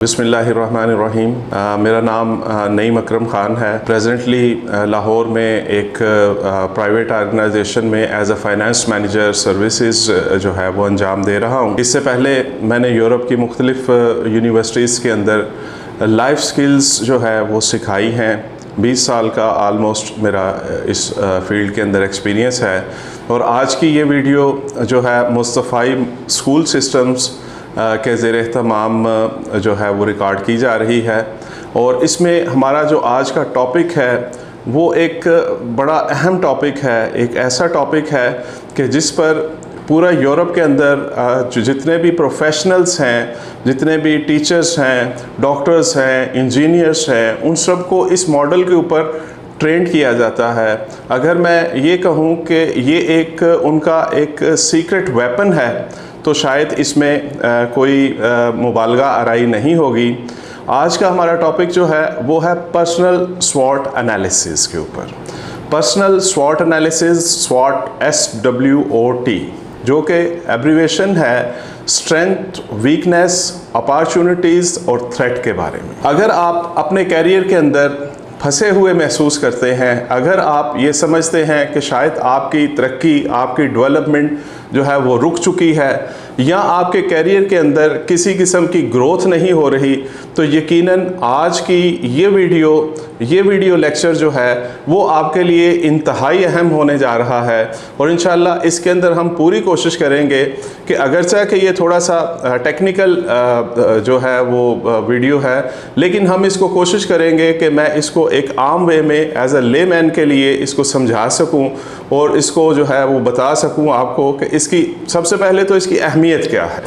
बिस्मिल्लाहिर्रहमानिर्रहीम। मेरा नाम नईम अकरम ख़ान है। प्रेजेंटली लाहौर में एक प्राइवेट ऑर्गेनाइजेशन में as a finance manager services जो है वो अंजाम दे रहा हूँ। इससे पहले मैंने यूरोप की मुख्तलिफ़ यूनिवर्सिटीज़ के अंदर लाइफ स्किल्स जो है वो सिखाई हैं। 20 साल का आलमोस्ट मेरा इस फील्ड के अंदर एक्सपीरियंस है। और आज की ये वीडियो जो है मुस्तफ़ाई स्कूल सिस्टम्स के ज़ेरे तमाम जो है वो रिकॉर्ड की जा रही है। और इसमें हमारा जो आज का टॉपिक है वो एक बड़ा अहम टॉपिक है। एक ऐसा टॉपिक है कि जिस पर पूरा यूरोप के अंदर जो जितने भी प्रोफेशनल्स हैं, जितने भी टीचर्स हैं, डॉक्टर्स हैं, इंजीनियर्स हैं, उन सब को इस मॉडल के ऊपर ट्रेंड किया जाता है। अगर मैं ये कहूँ कि ये एक उनका एक सीक्रेट वेपन है तो शायद इसमें कोई मुबालगा आराई नहीं होगी। आज का हमारा टॉपिक जो है वो है पर्सनल स्वॉट एनालिसिस के ऊपर। पर्सनल स्वॉट एनालिसिस, स्वॉट SWOT, जो कि एब्रीवेशन है स्ट्रेंथ, वीकनेस, अपॉर्चुनिटीज़ और थ्रेट के बारे में। अगर आप अपने कैरियर के अंदर फंसे हुए महसूस करते हैं, अगर आप ये समझते हैं कि शायद आपकी तरक्की, आपकी डेवलपमेंट जो है वो रुक चुकी है, या आपके कैरियर के अंदर किसी किस्म की ग्रोथ नहीं हो रही, तो यकीनन आज की ये वीडियो लेक्चर जो है वो आपके लिए इंतहाई अहम होने जा रहा है। और इंशाल्लाह इसके अंदर हम पूरी कोशिश करेंगे कि अगरचे कि ये थोड़ा सा टेक्निकल जो है वो वीडियो है, लेकिन हम इसको कोशिश करेंगे कि मैं इसको एक आम वे में एज अ लेमैन के लिए इसको समझा सकूं और इसको जो है वो बता सकूं आपको कि इसकी सबसे पहले तो इसकी अहमियत क्या है।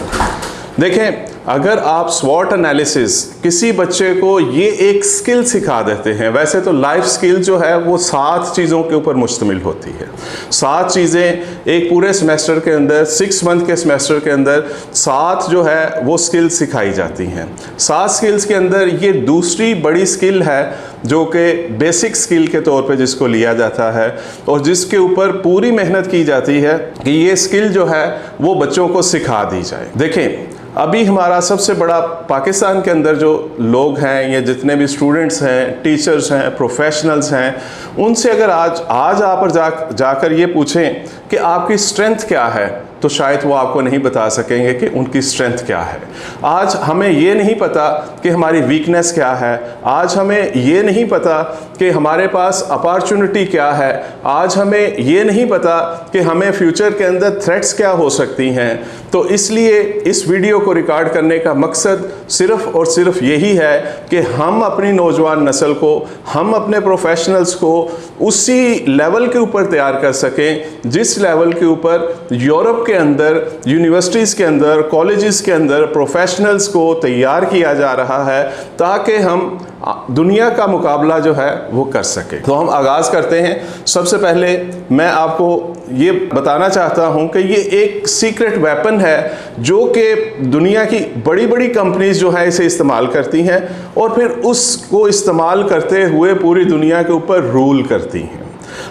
देखें, अगर आप स्वॉट एनालिसिस किसी बच्चे को ये एक स्किल सिखा देते हैं, वैसे तो लाइफ स्किल जो है वो 7 चीज़ों के ऊपर मुश्तमिल होती है। 7 चीज़ें एक पूरे सेमेस्टर के अंदर, 6 मंथ के सेमेस्टर के अंदर 7 जो है वो स्किल सिखाई जाती हैं। 7 स्किल्स के अंदर ये दूसरी बड़ी स्किल है जो कि बेसिक स्किल के तौर पे जिसको लिया जाता है और जिसके ऊपर पूरी मेहनत की जाती है कि ये स्किल जो है वो बच्चों को सिखा दी जाए। देखें, अभी हमारा सबसे बड़ा पाकिस्तान के अंदर जो लोग हैं, ये जितने भी स्टूडेंट्स हैं, टीचर्स हैं, प्रोफेशनल्स हैं, उनसे अगर आज आप जाकर ये पूछें कि आपकी स्ट्रेंथ क्या है, तो शायद वो आपको नहीं बता सकेंगे कि उनकी स्ट्रेंथ क्या है। आज हमें ये नहीं पता कि हमारी वीकनेस क्या है, आज हमें ये नहीं पता कि हमारे पास अपॉर्चुनिटी क्या है, आज हमें ये नहीं पता कि हमें फ्यूचर के अंदर थ्रेट्स क्या हो सकती हैं। तो इसलिए इस वीडियो को रिकॉर्ड करने का मकसद सिर्फ़ और सिर्फ यही है कि हम अपनी नौजवान नस्ल को, हम अपने प्रोफेशनल्स को उसी लेवल के ऊपर तैयार कर सकें जिस लेवल के ऊपर यूरोप के अंदर, यूनिवर्सिटीज़ के अंदर, कॉलेजेस के अंदर प्रोफेशनल्स को तैयार किया जा रहा है, ताकि हम दुनिया का मुकाबला जो है वो कर सके। तो हम आगाज़ करते हैं। सबसे पहले मैं आपको ये बताना चाहता हूँ कि ये एक सीक्रेट वेपन है जो कि दुनिया की बड़ी बड़ी कंपनीज जो है इसे इस्तेमाल करती हैं और फिर उसको इस्तेमाल करते हुए पूरी दुनिया के ऊपर रूल करती हैं।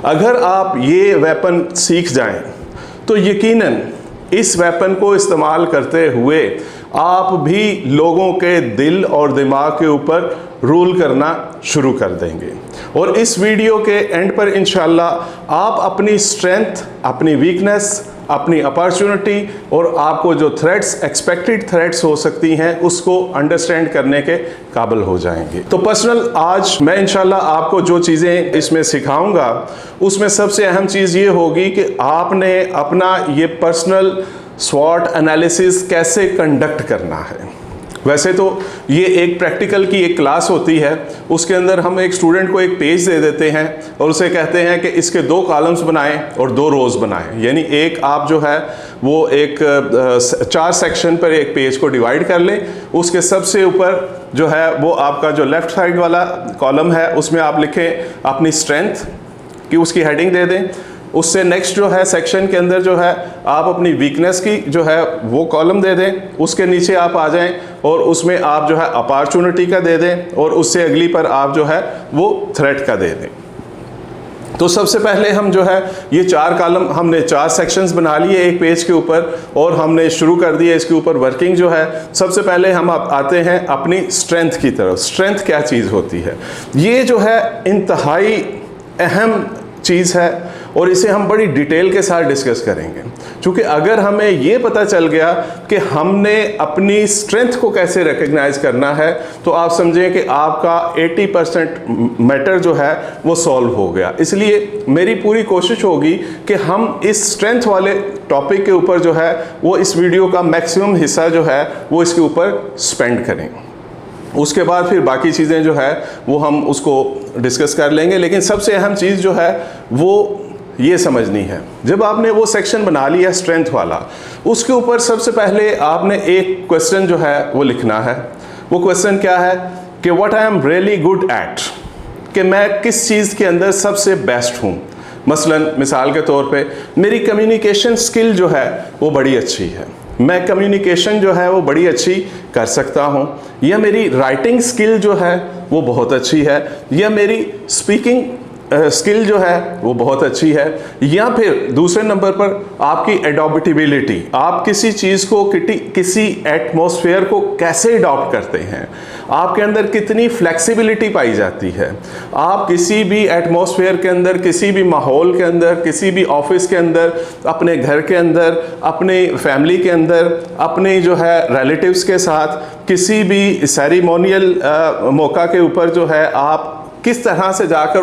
अगर आप ये वेपन सीख जाएं तो यकीनन इस वेपन को इस्तेमाल करते हुए आप भी लोगों के दिल और दिमाग के ऊपर रूल करना शुरू कर देंगे। और इस वीडियो के एंड पर इंशाल्लाह आप अपनी स्ट्रेंथ, अपनी वीकनेस, अपनी अपॉर्चुनिटी और आपको जो थ्रेट्स, एक्सपेक्टेड थ्रेट्स हो सकती हैं, उसको अंडरस्टैंड करने के काबिल हो जाएंगे। तो पर्सनल आज मैं इंशाल्लाह आपको जो चीज़ें इसमें सिखाऊंगा उसमें सबसे अहम चीज़ ये होगी कि आपने अपना ये पर्सनल स्वॉट एनालिसिस कैसे कंडक्ट करना है। वैसे तो ये एक प्रैक्टिकल की एक क्लास होती है, उसके अंदर हम एक स्टूडेंट को एक पेज दे देते हैं और उसे कहते हैं कि इसके 2 कॉलम्स बनाएं और 2 रोज़ बनाएं। यानी एक आप जो है वो एक 4 सेक्शन पर एक पेज को डिवाइड कर लें। उसके सबसे ऊपर जो है वो आपका जो लेफ़्ट साइड वाला कॉलम है उसमें आप लिखें अपनी स्ट्रेंथ की, उसकी हेडिंग दे दें। उससे नेक्स्ट जो है सेक्शन के अंदर जो है आप अपनी वीकनेस की जो है वो कॉलम दे दें। उसके नीचे आप आ जाएं और उसमें आप जो है अपॉर्चुनिटी का दे दें और उससे अगली पर आप जो है वो थ्रेट का दे दें। तो सबसे पहले हम जो है ये 4 कॉलम, हमने 4 सेक्शंस बना लिए एक पेज के ऊपर और हमने शुरू कर दिया इसके ऊपर वर्किंग जो है। सबसे पहले हम आते हैं अपनी स्ट्रेंथ की तरफ। स्ट्रेंथ क्या चीज़ होती है? ये जो है इंतहाई अहम चीज़ है और इसे हम बड़ी डिटेल के साथ डिस्कस करेंगे, क्योंकि अगर हमें ये पता चल गया कि हमने अपनी स्ट्रेंथ को कैसे रिकग्नाइज करना है तो आप समझें कि आपका 80% मैटर जो है वो सॉल्व हो गया। इसलिए मेरी पूरी कोशिश होगी कि हम इस स्ट्रेंथ वाले टॉपिक के ऊपर जो है वो इस वीडियो का मैक्सिमम हिस्सा जो है वो इसके ऊपर स्पेंड करें। उसके बाद फिर बाकी चीज़ें जो है वो हम उसको डिस्कस कर लेंगे, लेकिन सबसे अहम चीज़ जो है वो ये समझनी है। जब आपने वो सेक्शन बना लिया स्ट्रेंथ वाला, उसके ऊपर सबसे पहले आपने एक क्वेश्चन जो है वो लिखना है। वो क्वेश्चन क्या है कि what I am really good at, कि मैं किस चीज़ के अंदर सबसे बेस्ट हूँ। मसलन मिसाल के तौर पे मेरी कम्युनिकेशन स्किल जो है वो बड़ी अच्छी है, मैं कम्युनिकेशन जो है वो बड़ी अच्छी कर सकता हूँ, या मेरी राइटिंग स्किल जो है वो बहुत अच्छी है, या मेरी स्पीकिंग स्किल जो है वो बहुत अच्छी है, या फिर दूसरे नंबर पर आपकी एडॉप्टेबिलिटी, आप किसी चीज़ को किसी एटमॉस्फेयर को कैसे अडॉप्ट करते हैं, आपके अंदर कितनी फ्लेक्सिबिलिटी पाई जाती है, आप किसी भी एटमॉस्फेयर के अंदर, किसी भी माहौल के अंदर, किसी भी ऑफिस के अंदर, अपने घर के अंदर, अपने फैमिली के अंदर, अपने जो है रिलेटिव्स के साथ, किसी भी सेरेमोनियल मौका के ऊपर जो है आप किस तरह से जाकर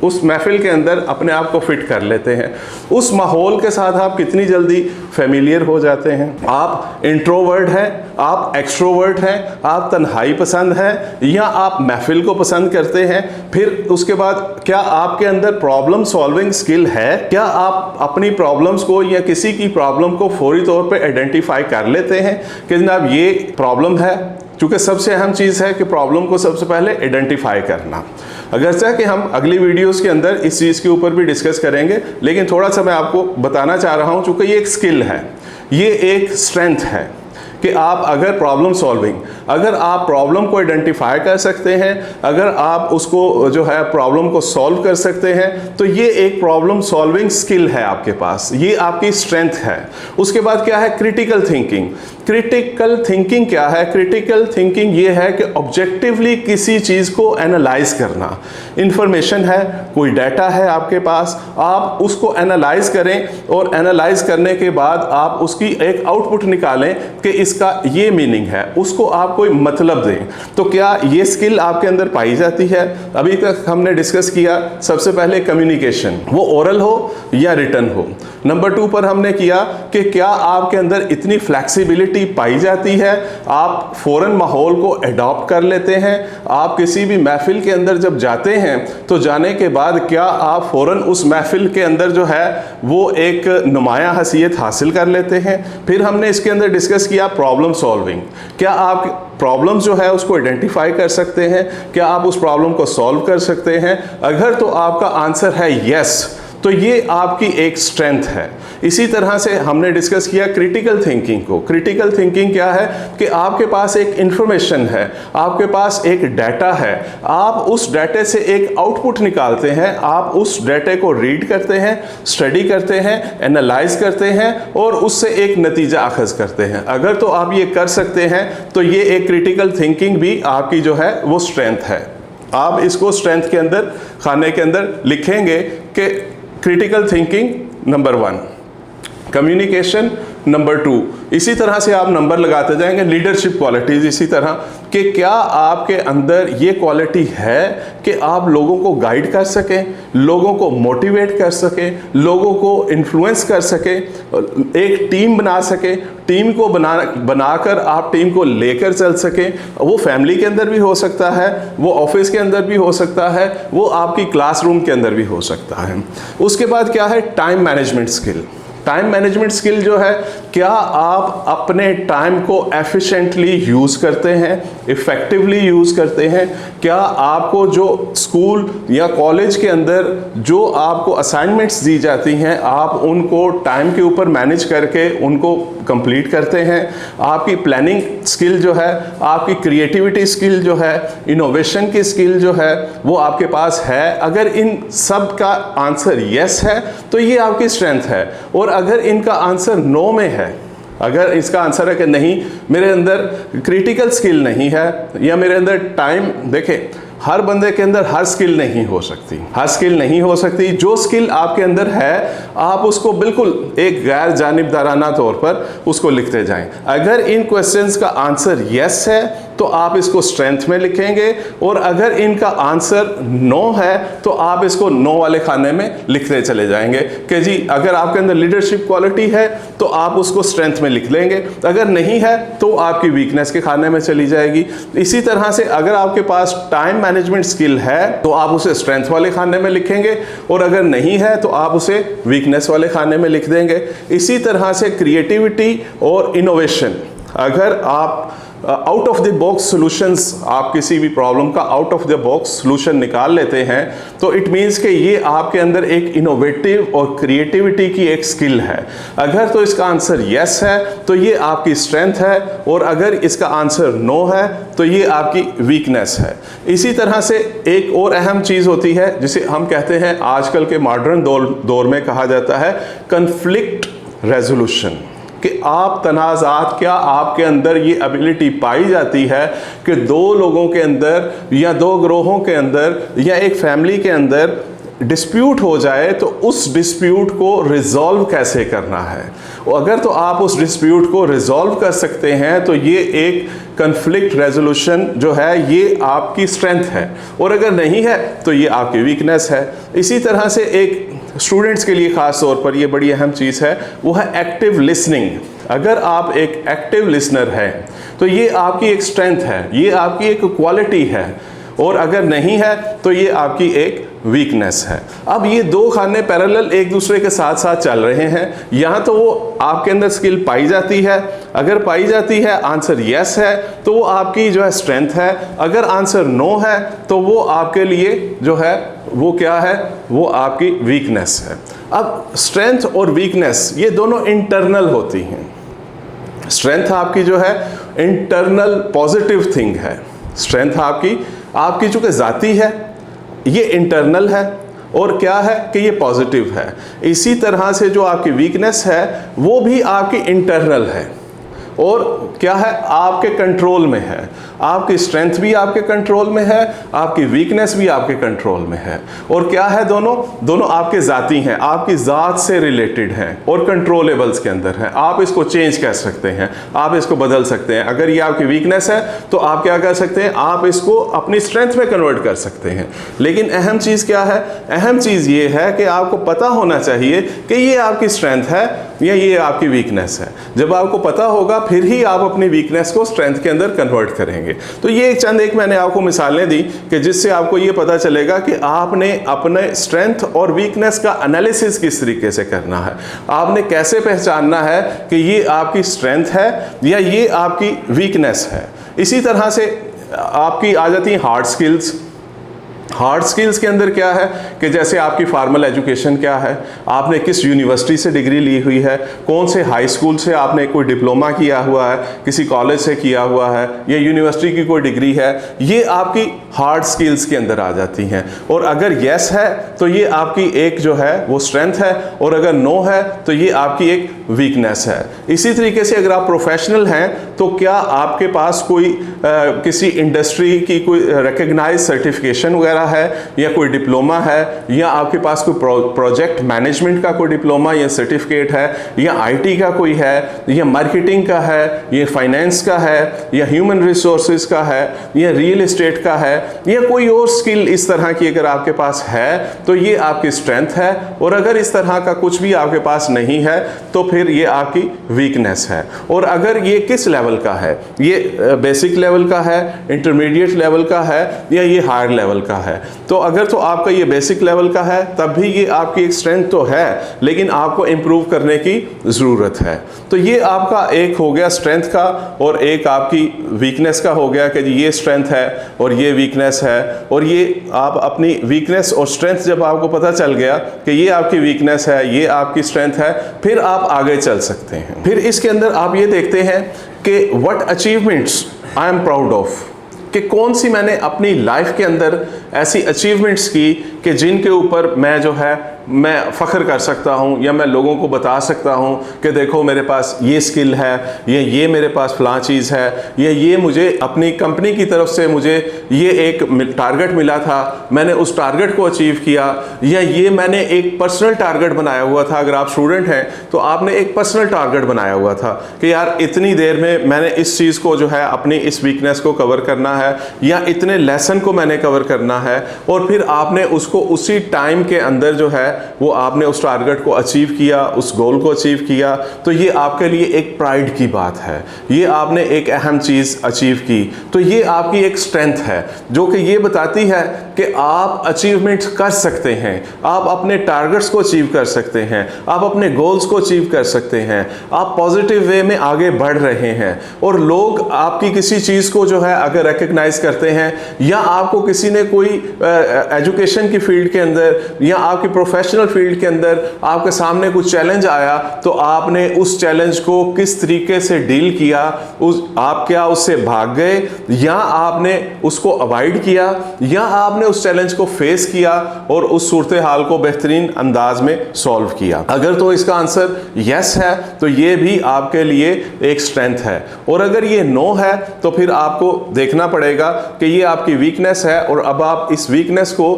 उस महफिल के अंदर अपने आप को फिट कर लेते हैं, उस माहौल के साथ आप कितनी जल्दी फेमिलियर हो जाते हैं। आप इंट्रोवर्ट हैं, आप एक्सट्रोवर्ट हैं, आप तन्हाई पसंद हैं, या आप महफिल को पसंद करते हैं। फिर उसके बाद क्या आपके अंदर प्रॉब्लम सॉल्विंग स्किल है, क्या आप अपनी प्रॉब्लम्स को या किसी की प्रॉब्लम को फौरी तौर पे आइडेंटिफाई कर लेते हैं कि जनाब ये प्रॉब्लम है। क्योंकि सबसे अहम चीज़ है कि प्रॉब्लम को सबसे पहले आइडेंटिफाई करना। अगरचे कि हम अगली वीडियोस के अंदर इस चीज़ के ऊपर भी डिस्कस करेंगे, लेकिन थोड़ा सा मैं आपको बताना चाह रहा हूँ, चूँकि ये एक स्किल है, ये एक स्ट्रेंथ है कि आप अगर प्रॉब्लम सॉल्विंग, अगर आप प्रॉब्लम को आइडेंटिफाई कर सकते हैं, अगर आप उसको जो है प्रॉब्लम को सॉल्व कर सकते हैं, तो ये एक प्रॉब्लम सॉल्विंग स्किल है आपके पास, ये आपकी स्ट्रेंथ है। उसके बाद क्या है? Critical thinking. क्रिटिकल थिंकिंग क्या है? क्रिटिकल थिंकिंग ये है कि ऑब्जेक्टिवली किसी चीज़ को एनालाइज करना। इंफॉर्मेशन है, कोई डाटा है आपके पास, आप उसको एनालाइज करें और एनालाइज करने के बाद आप उसकी एक आउटपुट निकालें कि इसका ये मीनिंग है, उसको आप कोई मतलब दें। तो क्या ये स्किल आपके अंदर पाई जाती है? अभी तक हमने डिस्कस किया सबसे पहले कम्युनिकेशन, वो ओरल हो या रिटन हो। नंबर 2 पर हमने किया कि क्या आपके अंदर इतनी फ्लेक्सिबिलिटी पाई जाती है, आप फौरन माहौल को अडॉप्ट कर लेते हैं, आप किसी भी महफिल के अंदर जब जाते हैं तो जाने के बाद क्या आप फौरन उस महफिल के अंदर जो है वो एक नुमाया हसीयत हासिल कर लेते हैं। फिर हमने इसके अंदर डिस्कस किया प्रॉब्लम सॉल्विंग, क्या आप प्रॉब्लम्स जो है उसको आइडेंटिफाई कर सकते हैं, क्या आप उस प्रॉब्लम को सॉल्व कर सकते हैं? अगर तो आपका आंसर है यस, तो ये आपकी एक स्ट्रेंथ है। इसी तरह से हमने डिस्कस किया क्रिटिकल थिंकिंग को। क्रिटिकल थिंकिंग क्या है कि आपके पास एक इंफॉर्मेशन है, आपके पास एक डाटा है, आप उस डाटे से एक आउटपुट निकालते हैं, आप उस डाटे को रीड करते हैं, स्टडी करते हैं, एनालाइज करते हैं और उससे एक नतीजा अखज़ करते हैं। अगर तो आप ये कर सकते हैं तो ये एक क्रिटिकल थिंकिंग भी आपकी जो है वो स्ट्रेंथ है। आप इसको स्ट्रेंथ के अंदर खाने के अंदर लिखेंगे कि critical thinking number 1, communication number 2। इसी तरह से आप नंबर लगाते जाएंगे। लीडरशिप क्वालिटीज़ इसी तरह कि क्या आपके अंदर ये क्वालिटी है कि आप लोगों को गाइड कर सकें, लोगों को मोटिवेट कर सकें, लोगों को इन्फ्लुएंस कर सकें, एक टीम बना सकें, टीम को बनाकर आप टीम को लेकर चल सकें। वो फैमिली के अंदर भी हो सकता है, वो ऑफिस के अंदर भी हो सकता है, वो आपकी क्लासरूम के अंदर भी हो सकता है। उसके बाद क्या है? Time management skill. Time management skill जो है, क्या आप अपने टाइम को एफिशिएंटली यूज़ करते हैं, इफ़ेक्टिवली यूज़ करते हैं? क्या आपको जो स्कूल या कॉलेज के अंदर जो आपको असाइनमेंट्स दी जाती हैं, आप उनको टाइम के ऊपर मैनेज करके उनको कंप्लीट करते हैं? आपकी प्लानिंग स्किल जो है, आपकी क्रिएटिविटी स्किल जो है, इनोवेशन की स्किल जो है, वो आपके पास है? अगर इन सब का आंसर यस है तो ये आपकी स्ट्रेंथ है। और अगर इनका आंसर नो में है, अगर इसका आंसर है कि नहीं, मेरे अंदर क्रिटिकल स्किल नहीं है, या मेरे अंदर टाइम, देखें हर बंदे के अंदर हर स्किल नहीं हो सकती, हर स्किल नहीं हो सकती। जो स्किल आपके अंदर है आप उसको बिल्कुल एक गैर जानिबदाराना तौर पर उसको लिखते जाएं। अगर इन क्वेश्चंस का आंसर यस है तो आप इसको स्ट्रेंथ में लिखेंगे, और अगर इनका आंसर नो है तो आप इसको नो वाले खाने में लिखते चले जाएंगे कि जी अगर आपके अंदर लीडरशिप क्वालिटी है तो आप उसको स्ट्रेंथ में लिख लेंगे, अगर नहीं है तो आपकी वीकनेस के खाने में चली जाएगी। इसी तरह से अगर आपके पास टाइम मैनेजमेंट स्किल है तो आप उसे स्ट्रेंथ वाले खाने में लिखेंगे, और अगर नहीं है तो आप उसे वीकनेस वाले खाने में लिख देंगे। इसी तरह से क्रिएटिविटी और इनोवेशन, अगर आप out of the box solutions, आप किसी भी प्रॉब्लम का out of the box solution निकाल लेते हैं, तो इट मीन्स कि ये आपके अंदर एक इनोवेटिव और क्रिएटिविटी की एक स्किल है। अगर तो इसका आंसर यस है तो ये आपकी स्ट्रेंथ है, और अगर इसका आंसर नो है तो ये आपकी वीकनेस है। इसी तरह से एक और अहम चीज़ होती है जिसे हम कहते हैं, आजकल के मॉडर्न दौर में कहा जाता है कन्फ्लिक्ट रेजोल्यूशन, कि आप तनाज़ात, क्या आपके अंदर ये एबिलिटी पाई जाती है कि दो लोगों के अंदर या दो ग्रोहों के अंदर या एक फैमिली के अंदर डिस्प्यूट हो जाए तो उस डिस्प्यूट को रिजॉल्व कैसे करना है? अगर तो आप उस डिस्प्यूट को रिजॉल्व कर सकते हैं तो ये एक कन्फ्लिक्ट रेजोल्यूशन जो है ये आपकी स्ट्रेंथ है, और अगर नहीं है तो ये आपकी वीकनेस है। इसी तरह से एक स्टूडेंट्स के लिए ख़ास तौर पर ये बड़ी अहम चीज़ है, वो है एक्टिव लिसनिंग। अगर आप एक एक्टिव लिसनर हैं तो ये आपकी एक स्ट्रेंथ है, ये आपकी एक क्वालिटी है, और अगर नहीं है तो ये आपकी एक वीकनेस है। अब ये दो खाने पैरेलल एक दूसरे के साथ साथ चल रहे हैं। यहाँ तो वो आपके अंदर स्किल पाई जाती है, अगर पाई जाती है आंसर यस है तो वो आपकी जो है स्ट्रेंथ है, अगर आंसर नो है तो वो आपके लिए जो है वो क्या है, वो आपकी वीकनेस है। अब स्ट्रेंथ और वीकनेस ये दोनों इंटरनल होती हैं। स्ट्रेंथ आपकी जो है इंटरनल पॉजिटिव थिंग है, स्ट्रेंथ आपकी चूँकि ज़ाती है, ये इंटरनल है, और क्या है कि ये पॉजिटिव है। इसी तरह से जो आपकी वीकनेस है वो भी आपकी इंटरनल है, और क्या है, आपके कंट्रोल में है। आपकी स्ट्रेंथ भी आपके कंट्रोल में है, आपकी वीकनेस भी आपके कंट्रोल में है, और क्या है, दोनों आपके ज़ाती हैं, आपकी ज़ात से रिलेटेड हैं और कंट्रोलेबल्स के अंदर हैं। आप इसको चेंज कर सकते हैं, आप इसको बदल सकते हैं। अगर ये आपकी वीकनेस है तो आप क्या कर सकते हैं, आप इसको अपनी स्ट्रेंथ में कन्वर्ट कर सकते हैं। लेकिन अहम चीज़ क्या है, अहम चीज़ ये है कि आपको पता होना चाहिए कि ये आपकी स्ट्रेंथ है या ये आपकी वीकनेस है। जब आपको पता होगा फिर ही आप अपनी वीकनेस को स्ट्रेंथ के अंदर कन्वर्ट करेंगे। तो ये एक मैंने आपको मिसालें दी कि जिससे आपको ये पता चलेगा कि आपने अपने स्ट्रेंथ और वीकनेस का एनालिसिस किस तरीके से करना है। आपने कैसे पहचानना है कि ये आपकी स्ट्रेंथ है या ये आपकी वीकनेस है। इसी तरह से आपकी आ जाती हैं हार्ड स्किल्स। हार्ड स्किल्स के अंदर क्या है कि जैसे आपकी फार्मल एजुकेशन क्या है, आपने किस यूनिवर्सिटी से डिग्री ली हुई है, कौन से हाई स्कूल से आपने कोई डिप्लोमा किया हुआ है, किसी कॉलेज से किया हुआ है, या यूनिवर्सिटी की कोई डिग्री है, ये आपकी हार्ड स्किल्स के अंदर आ जाती हैं। और अगर यस है तो ये आपकी एक जो है वो स्ट्रेंथ है, और अगर नो है तो ये आपकी एक वीकनेस है। इसी तरीके से अगर आप प्रोफेशनल हैं तो क्या आपके पास कोई किसी इंडस्ट्री की कोई रिकग्नाइज सर्टिफिकेशन वगैरह है, या कोई डिप्लोमा है, या आपके पास कोई प्रोजेक्ट मैनेजमेंट का कोई डिप्लोमा या सर्टिफिकेट है, या आईटी का कोई है, या मार्केटिंग का है, या फाइनेंस का है, या ह्यूमन रिसोर्सेज का है, या रियल एस्टेट का है, या कोई और स्किल इस तरह की अगर आपके पास है तो ये आपकी स्ट्रेंथ है। और अगर इस तरह का कुछ भी आपके पास नहीं है तो फिर ये आपकी वीकनेस है। और अगर ये किस लेवल का है, ये बेसिक लेवल का है, इंटरमीडिएट लेवल का है, या ये हायर लेवल का है, है। तो अगर तो आपका ये बेसिक लेवल का है तब भी ये आपकी एक स्ट्रेंथ तो है, लेकिन आपको इम्प्रूव करने की ज़रूरत है। तो ये आपका एक हो गया स्ट्रेंथ का, और एक आपकी वीकनेस का हो गया कि ये स्ट्रेंथ है और ये वीकनेस है। और ये आप अपनी वीकनेस और स्ट्रेंथ जब आपको पता चल गया कि ये आपकी वीकनेस है, ये आपकी स्ट्रेंथ है, फिर आप आगे चल सकते हैं। फिर इसके अंदर आप ये देखते हैं कि what achievements I am proud of, कि कौन सी मैंने अपनी लाइफ के अंदर ऐसी अचीवमेंट्स की कि जिनके ऊपर मैं जो है मैं फ़ख्र कर सकता हूँ, या मैं लोगों को बता सकता हूँ कि देखो मेरे पास ये स्किल है, ये मेरे पास फ़लाँ चीज़ है, ये मुझे अपनी कंपनी की तरफ से मुझे ये एक टारगेट मिला था, मैंने उस टारगेट को अचीव किया, या ये मैंने एक पर्सनल टारगेट बनाया हुआ था। अगर आप स्टूडेंट हैं तो आपने एक पर्सनल टारगेट बनाया हुआ था कि यार इतनी देर में मैंने इस चीज़ को जो है अपनी इस वीकनेस को कवर करना है, या इतने लेसन को मैंने कवर करना है, और फिर आपने उसको उसी टाइम के अंदर जो है वो आपने उस टारगेट को अचीव किया, उस गोल को अचीव किया। तो ये आपके लिए एक प्राइड की बात है, ये आपने एक अहम चीज़ अचीव की। तो ये आपकी एक स्ट्रेंथ है जो कि ये बताती है कि आप अचीवमेंट्स कर सकते हैं, आप अपने टारगेट्स को अचीव कर सकते हैं, आप अपने गोल्स को अचीव कर सकते हैं, आप पॉजिटिव वे में आगे बढ़ रहे हैं। और लोग आपकी किसी चीज़ को जो है अगर रिकग्नाइज करते हैं, या आपको किसी ने कोई एजुकेशन की फील्ड के अंदर या आपकी प्रोफेशनल फील्ड के अंदर आपके सामने कुछ चैलेंज आया, तो आपने उस चैलेंज को किस तरीके से डील किया, आप क्या उससे भाग गए, या आपने उसको अवॉइड किया, या आपने उस चैलेंज को फेस किया और उस सूरत हाल को बेहतरीन अंदाज में सॉल्व किया। अगर तो इसका आंसर यस है तो ये भी आपके लिए एक स्ट्रेंथ है, और अगर ये नो है तो फिर आपको देखना पड़ेगा कि ये आपकी वीकनेस है, और अब आप इस वीकनेस को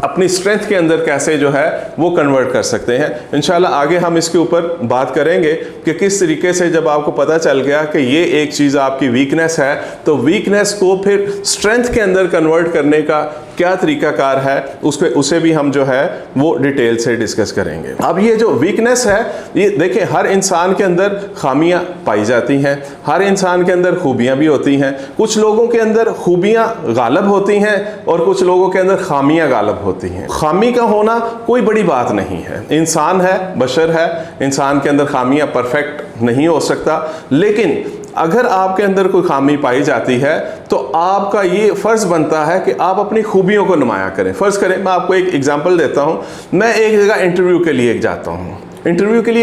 अपनी स्ट्रेंथ के अंदर कैसे जो है वो कन्वर्ट कर सकते हैं। इंशाल्लाह आगे हम इसके ऊपर बात करेंगे कि किस तरीके से जब आपको पता चल गया कि ये एक चीज़ आपकी वीकनेस है, तो वीकनेस को फिर स्ट्रेंथ के अंदर कन्वर्ट करने का क्या तरीकाकार है, उसे भी हम जो है वो डिटेल से डिस्कस करेंगे। अब ये जो वीकनेस है, ये देखें हर इंसान के अंदर खामियां पाई जाती हैं, हर इंसान के अंदर खूबियां भी होती हैं। कुछ लोगों के अंदर खूबियां गालब होती हैं और कुछ लोगों के अंदर खामियां गालब होती हैं। खामी का होना कोई बड़ी बात नहीं है, इंसान है, बशर है, इंसान के अंदर खामियां परफेक्ट नहीं हो सकता। लेकिन अगर आपके अंदर कोई खामी पाई जाती है तो आपका ये फ़र्ज़ बनता है कि आप अपनी खूबियों को नुमाया करें। फ़र्ज़ करें, मैं आपको एक एग्जांपल देता हूँ। मैं एक जगह इंटरव्यू के लिए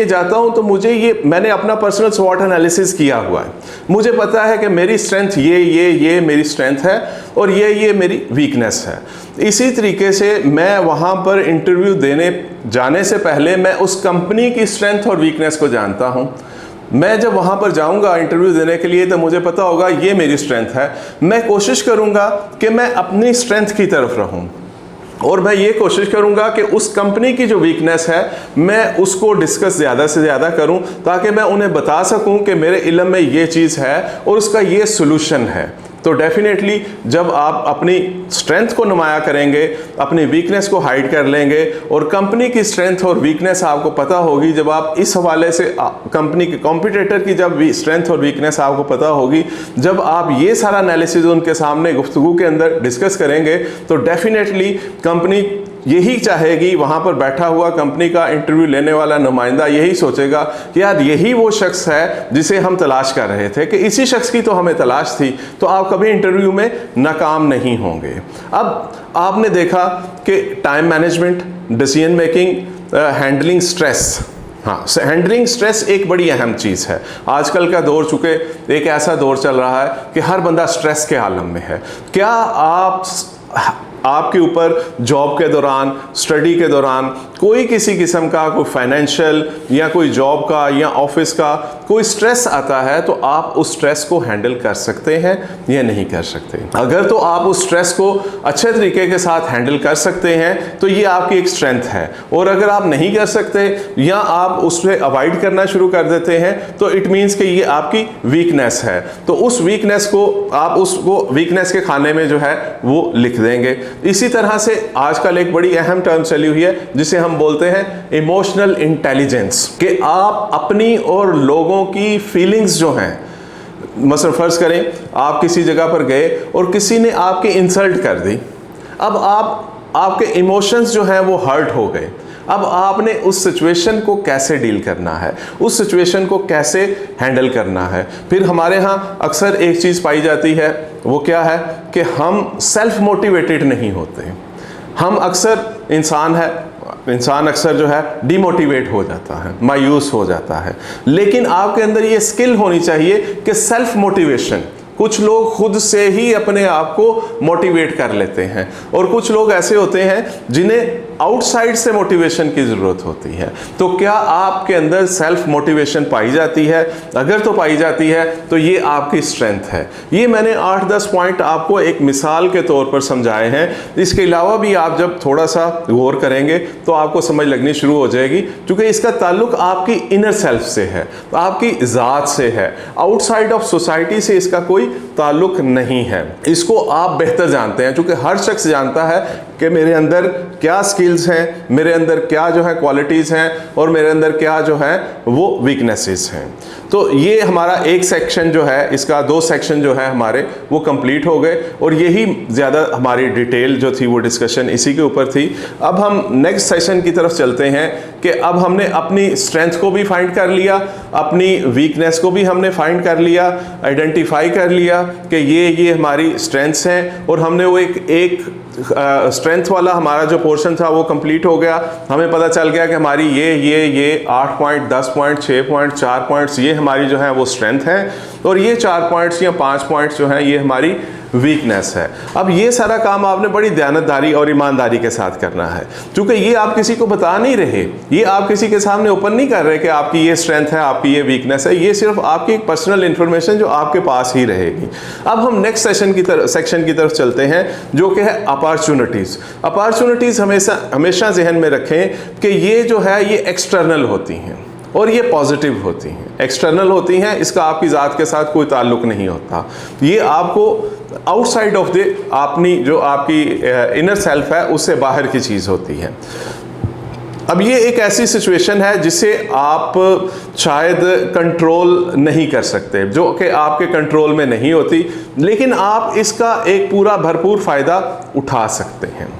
जाता हूँ, तो मैंने अपना पर्सनल स्वॉट एनालिसिस किया हुआ है। मुझे पता है कि मेरी स्ट्रेंथ ये मेरी स्ट्रेंथ है, और ये मेरी वीकनेस है। इसी तरीके से मैं वहाँ पर इंटरव्यू देने जाने से पहले मैं उस कंपनी की स्ट्रेंथ और वीकनेस को जानता हूँ। मैं जब वहाँ पर जाऊँगा इंटरव्यू देने के लिए तो मुझे पता होगा ये मेरी स्ट्रेंथ है। मैं कोशिश करूँगा कि मैं अपनी स्ट्रेंथ की तरफ रहूँ, और मैं ये कोशिश करूँगा कि उस कंपनी की जो वीकनेस है मैं उसको डिस्कस ज़्यादा से ज़्यादा करूँ, ताकि मैं उन्हें बता सकूँ कि मेरे इल्म में ये चीज़ है और उसका ये सोल्यूशन है। तो डेफिनेटली जब आप अपनी स्ट्रेंथ को नुमाया करेंगे, अपनी वीकनेस को हाइड कर लेंगे, और कंपनी की स्ट्रेंथ और वीकनेस आपको पता होगी, जब आप इस हवाले से कंपनी के कॉम्पिटिटर की जब स्ट्रेंथ और वीकनेस आपको पता होगी, जब आप ये सारा एनालिसिस उनके सामने गुफ्तगू के अंदर डिस्कस करेंगे, तो डेफिनेटली कंपनी यही चाहेगी, वहाँ पर बैठा हुआ कंपनी का इंटरव्यू लेने वाला नुमाइंदा यही सोचेगा कि यार यही वो शख्स है जिसे हम तलाश कर रहे थे, कि इसी शख्स की तो हमें तलाश थी। तो आप कभी इंटरव्यू में नाकाम नहीं होंगे। अब आपने देखा कि time management, decision making, handling stress, हाँ, हैंडलिंग स्ट्रेस एक बड़ी अहम चीज़ है। आजकल का दौर चूँकि एक ऐसा दौर चल रहा है कि हर बंदा स्ट्रेस के आलम में है। क्या आपके ऊपर जॉब के दौरान, स्टडी के दौरान कोई किसी किस्म का कोई फाइनेंशियल या कोई जॉब का या ऑफिस का कोई स्ट्रेस आता है, तो आप उस स्ट्रेस को हैंडल कर सकते हैं या नहीं कर सकते? अगर तो आप उस स्ट्रेस को अच्छे तरीके के साथ हैंडल कर सकते हैं तो ये आपकी एक स्ट्रेंथ है, और अगर आप नहीं कर सकते या आप उससे अवॉइड करना शुरू कर देते हैं तो इट मीन्स कि ये आपकी वीकनेस है। तो उस वीकनेस को आप उसको वीकनेस के खाने में जो है वो लिख देंगे। इसी तरह से आजकल एक बड़ी अहम टर्म चली हुई है जिसे हम बोलते हैं इमोशनल इंटेलिजेंस, कि आप अपनी और लोगों की फीलिंग्स जो हैं, मसलन फ़र्ज़ करें आप किसी जगह पर गए और किसी ने आपकी इंसल्ट कर दी, अब आपके इमोशंस जो हैं वो हर्ट हो गए। अब आपने उस सिचुएशन को कैसे डील करना है, उस सिचुएशन को कैसे हैंडल करना है। फिर हमारे यहाँ अक्सर एक चीज़ पाई जाती है, वो क्या है कि हम सेल्फ मोटिवेटेड नहीं होते। हम अक्सर इंसान अक्सर जो है डिमोटिवेट हो जाता है, मायूस हो जाता है। लेकिन आपके अंदर ये स्किल होनी चाहिए कि सेल्फ मोटिवेशन। कुछ लोग खुद से ही अपने आप को मोटिवेट कर लेते हैं और कुछ लोग ऐसे होते हैं जिन्हें आउटसाइड से मोटिवेशन की ज़रूरत होती है। तो क्या आपके अंदर सेल्फ मोटिवेशन पाई जाती है? अगर तो पाई जाती है तो ये आपकी स्ट्रेंथ है। ये मैंने 8-10 पॉइंट आपको एक मिसाल के तौर पर समझाए हैं। इसके अलावा भी आप जब थोड़ा सा गौर करेंगे तो आपको समझ लगनी शुरू हो जाएगी, क्योंकि इसका ताल्लुक आपकी इनर सेल्फ से है, आपकी ज़ात से है। आउटसाइड ऑफ सोसाइटी से इसका कोई ताल्लुक नहीं है। इसको आप बेहतर जानते हैं, क्योंकि हर शख्स जानता है कि मेरे अंदर क्या स्किल्स हैं, मेरे अंदर क्या जो है क्वालिटीज़ हैं और मेरे अंदर क्या जो है वो वीकनेसेस हैं। तो ये हमारा एक सेक्शन जो है, इसका 2 सेक्शन जो है हमारे वो कंप्लीट हो गए और यही ज़्यादा हमारी डिटेल जो थी वो डिस्कशन इसी के ऊपर थी। अब हम नेक्स्ट सेशन की तरफ चलते हैं कि अब हमने अपनी स्ट्रेंथ को भी फाइंड कर लिया, अपनी वीकनेस को भी हमने फाइंड कर लिया, आइडेंटिफाई कर लिया कि ये हमारी स्ट्रेंथ्स हैं और हमने वो एक स्ट्रेंथ वाला हमारा जो पोर्शन था वो कंप्लीट हो गया। हमें पता चल गया कि हमारी ये 8 पॉइंट, 10 पॉइंट, 6 पॉइंट, 4 पॉइंट्स ये हमारी जो है वो स्ट्रेंथ है और ये 4 पॉइंट्स या 5 पॉइंट्स जो हैं ये हमारी वीकनेस है। अब ये सारा काम आपने बड़ी दयानतदारी और ईमानदारी के साथ करना है, क्योंकि ये आप किसी को बता नहीं रहे, ये आप किसी के सामने ओपन नहीं कर रहे कि आपकी ये स्ट्रेंथ है, आपकी ये वीकनेस है। ये सिर्फ आपकी एक पर्सनल इंफॉर्मेशन जो आपके पास ही रहेगी। अब हम नेक्स्ट सेक्शन की तरफ चलते हैं, जो कि है अपॉर्चुनिटीज़। अपॉर्चुनिटीज़ हमेशा जहन में रखें कि ये जो है ये एक्सटर्नल होती हैं और ये पॉजिटिव होती हैं। एक्सटर्नल होती हैं, इसका आपकी ज़ात के साथ कोई ताल्लुक नहीं होता। ये आपको आउटसाइड ऑफ द अपनी जो आपकी इनर सेल्फ है उससे बाहर की चीज़ होती है। अब ये एक ऐसी सिचुएशन है जिसे आप शायद कंट्रोल नहीं कर सकते, जो कि आपके कंट्रोल में नहीं होती, लेकिन आप इसका एक पूरा भरपूर फ़ायदा उठा सकते हैं।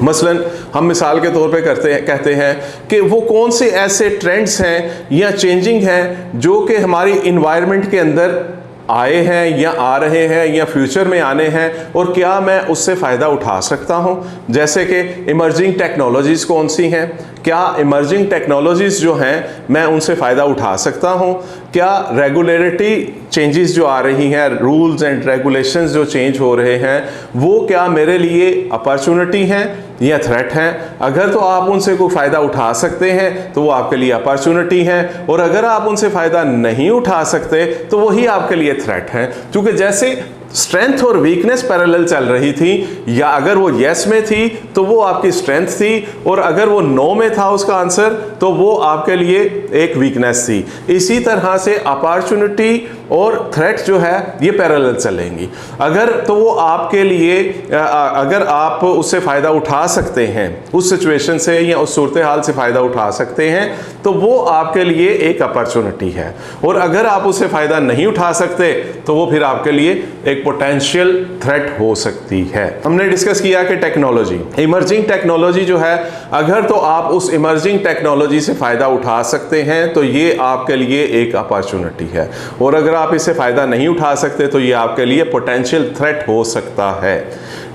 मसलन हम मिसाल के तौर पे कहते हैं कि वो कौन से ऐसे ट्रेंड्स हैं या चेंजिंग हैं जो कि हमारी इन्वायरमेंट के अंदर आए हैं या आ रहे हैं या फ्यूचर में आने हैं और क्या मैं उससे फ़ायदा उठा सकता हूं। जैसे कि इमर्जिंग टेक्नोलॉजीज़ कौन सी हैं, क्या इमर्जिंग टेक्नोलॉजीज़ जो हैं मैं उनसे फ़ायदा उठा सकता हूं। क्या रेगुलेटरी चेंजेस जो आ रही हैं, रूल्स एंड रेगुलेशंस जो चेंज हो रहे हैं, वो क्या मेरे लिए अपॉर्चुनिटी हैं या थ्रेट हैं। अगर तो आप उनसे कोई फ़ायदा उठा सकते हैं तो वो आपके लिए अपॉर्चुनिटी है, और अगर आप उनसे फ़ायदा नहीं उठा सकते तो वही आपके लिए थ्रेट हैं। क्योंकि जैसे स्ट्रेंथ और वीकनेस पैरेलल चल रही थी, या अगर वो यस में थी तो वो आपकी स्ट्रेंथ थी, और अगर वो नो में था उसका आंसर तो वो आपके लिए एक वीकनेस थी। इसी तरह से अपॉर्चुनिटी और थ्रेट जो है ये पैरेलल चलेंगी। अगर तो वो आपके लिए अगर आप उससे फ़ायदा उठा सकते हैं, उस सिचुएशन से या उस सूरत हाल से फ़ायदा उठा सकते हैं, तो वो आपके लिए एक अपॉर्चुनिटी है। और अगर आप उससे फ़ायदा नहीं उठा सकते तो वो फिर आपके लिए एक पोटेंशियल थ्रेट हो सकती है। हमने डिस्कस किया कि टेक्नोलॉजी, इमर्जिंग टेक्नोलॉजी जो है, अगर तो आप उस इमर्जिंग टेक्नोलॉजी से फ़ायदा उठा सकते हैं तो ये आपके लिए एक अपॉर्चुनिटी है, और अगर आप इससे फ़ायदा नहीं उठा सकते तो ये आपके लिए पोटेंशियल थ्रेट हो सकता है।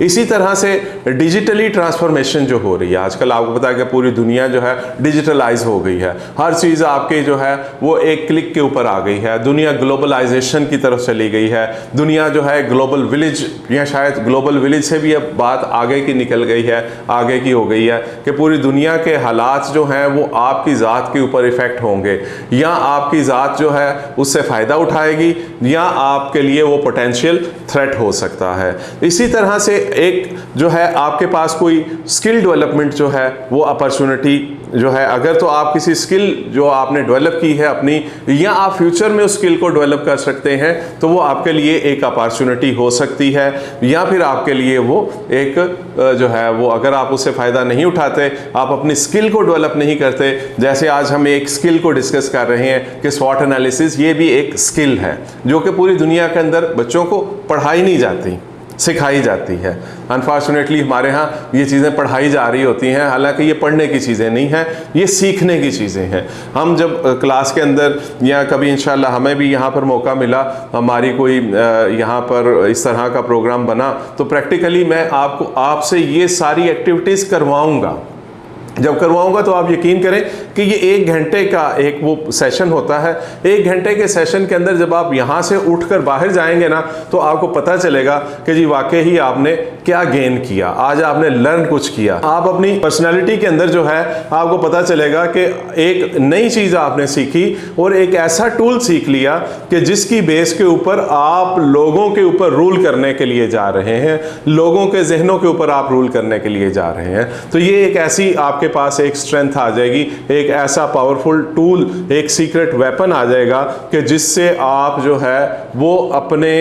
इसी तरह से डिजिटली ट्रांसफॉर्मेशन जो हो रही है आजकल, आपको पता है कि पूरी दुनिया जो है डिजिटलाइज हो गई है। हर चीज़ आपके जो है वो एक क्लिक के ऊपर आ गई है। दुनिया ग्लोबलाइजेशन की तरफ चली गई है। दुनिया जो है ग्लोबल विलेज, या शायद ग्लोबल विलेज से भी अब बात आगे की निकल गई है, आगे की हो गई है कि पूरी दुनिया के हालात जो हैं वो आपकी ज़ात के ऊपर इफ़ेक्ट होंगे, या आपकी ज़ात जो है उससे फ़ायदा उठाएगी, या आपके लिए वो पोटेंशियल थ्रेट हो सकता है। इसी तरह से एक जो है आपके पास कोई स्किल डेवलपमेंट जो है वो अपॉर्चुनिटी जो है, अगर तो आप किसी स्किल जो आपने डेवलप की है अपनी, या आप फ्यूचर में उस स्किल को डेवलप कर सकते हैं, तो वो आपके लिए एक अपॉर्चुनिटी हो सकती है। या फिर आपके लिए वो एक जो है वो, अगर आप उससे फ़ायदा नहीं उठाते, आप अपनी स्किल को डेवलप नहीं करते, जैसे आज हम एक स्किल को डिस्कस कर रहे हैं कि स्वॉट एनालिसिस, ये भी एक स्किल है जो कि पूरी दुनिया के अंदर बच्चों को पढ़ाई नहीं जाती, सिखाई जाती है। अनफॉर्चुनेटली हमारे यहाँ ये चीज़ें पढ़ाई जा रही होती हैं, हालांकि ये पढ़ने की चीज़ें नहीं हैं, ये सीखने की चीज़ें हैं। हम जब क्लास के अंदर या कभी इंशाल्लाह हमें भी यहाँ पर मौका मिला, हमारी कोई यहाँ पर इस तरह का प्रोग्राम बना, तो प्रैक्टिकली मैं आपसे ये सारी एक्टिविटीज़ करवाऊँगा। जब करवाऊंगा तो आप यकीन करें कि ये 1 घंटे का एक वो सेशन होता है। 1 घंटे के सेशन के अंदर जब आप यहाँ से उठकर बाहर जाएंगे ना, तो आपको पता चलेगा कि जी वाकई ही आपने क्या गेन किया, आज आपने लर्न कुछ किया। आप अपनी पर्सनालिटी के अंदर जो है आपको पता चलेगा कि एक नई चीज़ आपने सीखी और एक ऐसा टूल सीख लिया कि जिसकी बेस के ऊपर आप लोगों के ऊपर रूल करने के लिए जा रहे हैं, लोगों के जहनों के ऊपर आप रूल करने के लिए जा रहे हैं। तो ये एक ऐसी आपके पास एक स्ट्रेंथ आ जाएगी, एक ऐसा पावरफुल टूल, एक सीक्रेट वेपन आ जाएगा कि जिससे आप जो है वो अपने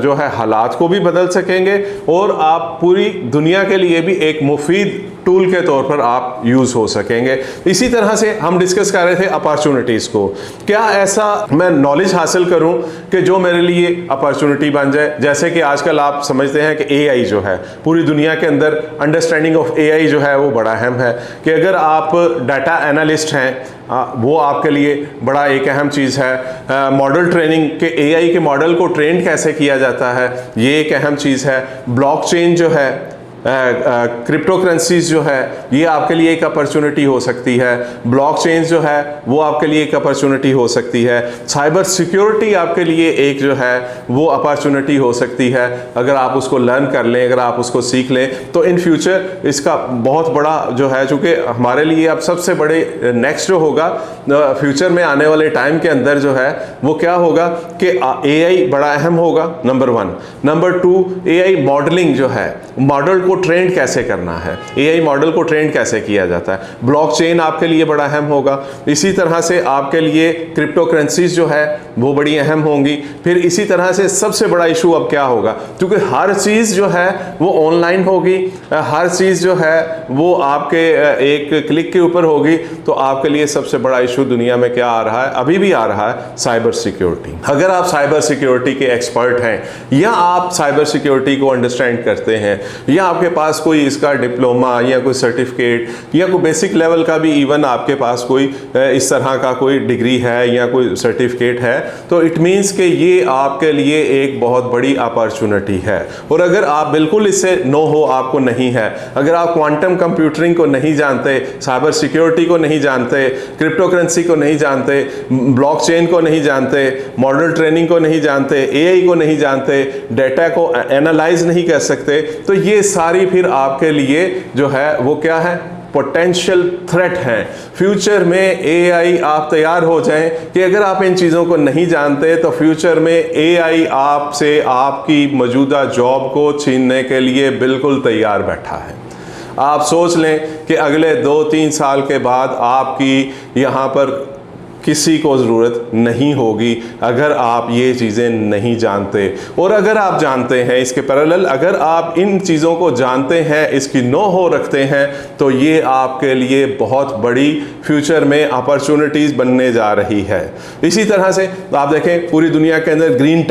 जो है हालात को भी बदल सकेंगे और आप पूरी दुनिया के लिए भी एक मुफीद टूल के तौर पर आप यूज़ हो सकेंगे। इसी तरह से हम डिस्कस कर रहे थे अपॉर्चुनिटीज़ को। क्या ऐसा मैं नॉलेज हासिल करूं कि जो मेरे लिए अपॉर्चुनिटी बन जाए? जैसे कि आजकल आप समझते हैं कि एआई जो है पूरी दुनिया के अंदर, अंडरस्टैंडिंग ऑफ एआई जो है वो बड़ा अहम है कि अगर आप डाटा एनालिस्ट हैं वो आपके लिए बड़ा एक अहम चीज़ है। मॉडल ट्रेनिंग के एआई के मॉडल को ट्रेन कैसे किया जाता है, ये एक अहम चीज़ है। ब्लॉकचेन जो है, क्रिप्टो करेंसीज जो है, ये आपके लिए एक अपॉर्चुनिटी हो सकती है। ब्लॉकचेन जो है वो आपके लिए एक अपॉर्चुनिटी हो सकती है। साइबर सिक्योरिटी आपके लिए एक जो है वो अपॉर्चुनिटी हो सकती है। अगर आप उसको लर्न कर लें, अगर आप उसको सीख लें, तो इन फ्यूचर इसका बहुत बड़ा जो है, चूँकि हमारे लिए अब सबसे बड़े नेक्स्ट जो होगा फ्यूचर में आने वाले टाइम के अंदर जो है वो क्या होगा कि एआई बड़ा अहम होगा, नंबर 1। नंबर 2, एआई मॉडलिंग जो है, मॉडल को ट्रेंड कैसे करना है, एआई मॉडल को ट्रेंड कैसे किया जाता है। ब्लॉकचेन आपके लिए बड़ा अहम होगा। इसी तरह से आपके लिए क्रिप्टो करेंसीज जो है वो बड़ी अहम होंगी। फिर इसी तरह से सबसे बड़ा इशू अब क्या होगा, क्योंकि हर चीज़ जो है वो ऑनलाइन होगी, हर चीज़ जो है वो आपके एक क्लिक के ऊपर होगी। तो आपके लिए सबसे बड़ा इशू दुनिया में क्या आ रहा है, अभी भी आ रहा है, साइबर सिक्योरिटी। अगर आप साइबर सिक्योरिटी के एक्सपर्ट हैं या आप साइबर सिक्योरिटी को अंडरस्टैंड करते हैं या आपके पास कोई इसका डिप्लोमा या कोई सर्टिफिकेट या कोई बेसिक लेवल का भी इवन आपके पास कोई इस तरह का कोई डिग्री है या कोई सर्टिफिकेट है, तो इट मीन्स कि ये आपके लिए एक बहुत बड़ी अपॉर्चुनिटी है। और अगर आप बिल्कुल इससे नो हो, आपको नहीं है, अगर आप क्वांटम कंप्यूटरिंग को नहीं जानते, साइबर सिक्योरिटी को नहीं जानते, क्रिप्टो करेंसी को नहीं जानते, ब्लॉकचेन को नहीं जानते, मॉडल ट्रेनिंग को नहीं जानते, एआई को नहीं जानते, डेटा को एनालाइज नहीं कर सकते, तो ये सारी फिर आपके लिए जो है वो क्या है, पोटेंशियल थ्रेट हैं। फ्यूचर में एआई, आप तैयार हो जाएं कि अगर आप इन चीज़ों को नहीं जानते तो फ्यूचर में एआई आपसे आपकी मौजूदा जॉब को छीनने के लिए बिल्कुल तैयार बैठा है। आप सोच लें कि अगले 2-3 साल के बाद आपकी यहाँ पर किसी को ज़रूरत नहीं होगी अगर आप ये चीज़ें नहीं जानते। और अगर आप जानते हैं, इसके पैरेलल अगर आप इन चीज़ों को जानते हैं, इसकी नो हो रखते हैं, तो ये आपके लिए बहुत बड़ी फ्यूचर में अपॉर्चुनिटीज़ बनने जा रही है। इसी तरह से आप देखें पूरी दुनिया के अंदर ग्रीन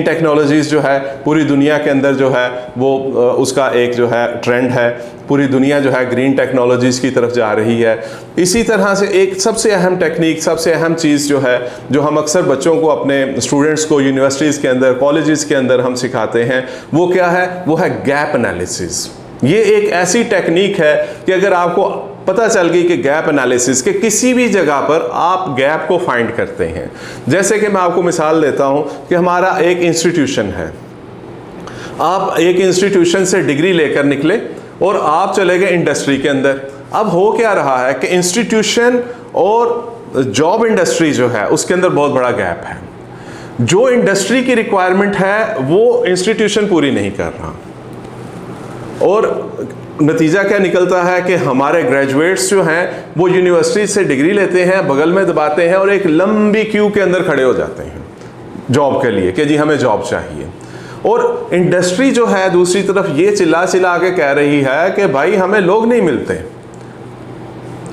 टेक्नोलॉजीज़ जो है पूरी दुनिया के अंदर जो है वो उसका एक जो है ट्रेंड है। पूरी दुनिया जो है ग्रीन टेक्नोलॉजीज़ की तरफ जा रही है। इसी तरह से एक सबसे अहम टेक्निक, सबसे अहम चीज़ जो है, जो हम अक्सर बच्चों को, अपने स्टूडेंट्स को यूनिवर्सिटीज़ के अंदर, कॉलेजेस के अंदर हम सिखाते हैं, वो क्या है, वो है गैप एनालिसिस। ये एक ऐसी टेक्निक है कि अगर आपको पता चल गई कि गैप एनालिसिस के किसी भी जगह पर आप गैप को फाइंड करते हैं। जैसे कि मैं आपको मिसाल देता हूं कि हमारा एक इंस्टीट्यूशन है, आप एक इंस्टीट्यूशन से डिग्री लेकर निकले और आप चले गए इंडस्ट्री के अंदर। अब हो क्या रहा है कि इंस्टीट्यूशन और जॉब इंडस्ट्री जो है उसके अंदर बहुत बड़ा गैप है। जो इंडस्ट्री की रिक्वायरमेंट है वो इंस्टीट्यूशन पूरी नहीं कर रहा, और नतीजा क्या निकलता है कि हमारे ग्रेजुएट्स जो हैं वो यूनिवर्सिटी से डिग्री लेते हैं, बगल में दबाते हैं और एक लंबी क्यू के अंदर खड़े हो जाते हैं जॉब के लिए कि जी हमें जॉब चाहिए। और इंडस्ट्री जो है दूसरी तरफ ये चिल्ला चिल्ला के कह रही है कि भाई हमें लोग नहीं मिलते,